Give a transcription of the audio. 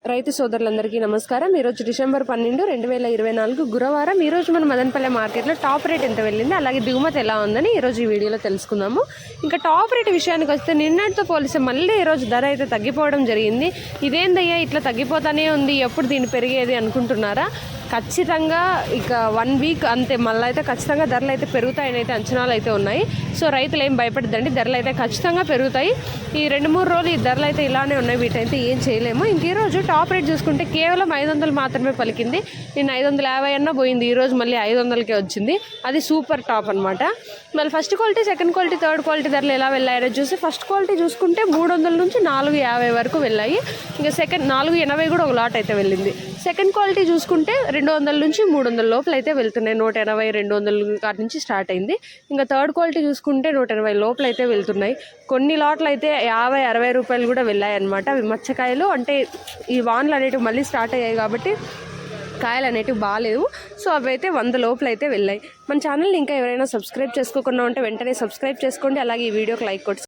రైతు సోదరులందరికీ నమస్కారం. ఈరోజు డిసెంబర్ 12, 2024 గురువారం. ఈరోజు మన మదనపల్లె మార్కెట్లో టాప్ రేట్ ఎంత వెళ్ళింది, అలాగే దిగుమతి ఎలా ఉందని ఈరోజు ఈ వీడియోలో తెలుసుకుందాము. ఇంకా టాప్ రేట్ విషయానికి వస్తే నిన్నటితో పోలిస్తే మళ్ళీ ఈరోజు ధర అయితే తగ్గిపోవడం జరిగింది. ఇదేందయ్యా ఇట్లా తగ్గిపోతానే ఉంది, ఎప్పుడు దీన్ని పెరిగేది అనుకుంటున్నారా? ఖచ్చితంగా ఇక 1 వీక్ అంతే, మళ్ళీ అయితే ఖచ్చితంగా ధరలు అయితే పెరుగుతాయని అయితే అంచనాలు అయితే ఉన్నాయి. సో రైతులు ఏం భయపడద్దండి, ధరలు అయితే ఖచ్చితంగా పెరుగుతాయి. ఈ 2-3 రోజులు ఈ ధరలు అయితే ఇలానే ఉన్నాయి, వీటైతే ఏం చేయలేము. ఇంక ఈరోజు టాప్ రేట్ చూసుకుంటే కేవలం 500 మాత్రమే పలికింది. నేను 550 అన్నా పోయింది, ఈరోజు మళ్ళీ 500కే వచ్చింది. అది సూపర్ టాప్ అనమాట. మళ్ళీ first quality, second quality, third quality ధరలు ఎలా వెళ్ళాయో చూసి ఫస్ట్ క్వాలిటీ చూసుకుంటే 300 నుంచి 450 వరకు వెళ్ళాయి. ఇంకా సెకండ్ 480 కూడా ఒక లాట్ అయితే వెళ్ళింది. సెకండ్ క్వాలిటీ చూసుకుంటే 200 నుంచి 300 లోపల అయితే వెళ్తున్నాయి. 180, 200 కాటి నుంచి స్టార్ట్ అయింది. ఇంకా థర్డ్ క్వాలిటీ చూసుకుంటే 180 లోపల అయితే వెళ్తున్నాయి. కొన్ని లాట్లు అయితే 50-60 రూపాయలు కూడా వెళ్ళాయి అనమాట. అవి మచ్చకాయలు, అంటే ఈ వానలు అనేటివి మళ్ళీ స్టార్ట్ అయ్యాయి కాబట్టి కాయలు అనేటివి బాగాలేవు. సో అవి అయితే 100 లోపల అయితే వెళ్ళాయి. మన ఛానల్ని ఇంకా ఎవరైనా సబ్స్క్రైబ్ చేసుకోకుండా ఉంటే వెంటనే సబ్స్క్రైబ్ చేసుకోండి. అలాగే ఈ వీడియోకి లైక్ కొట్టి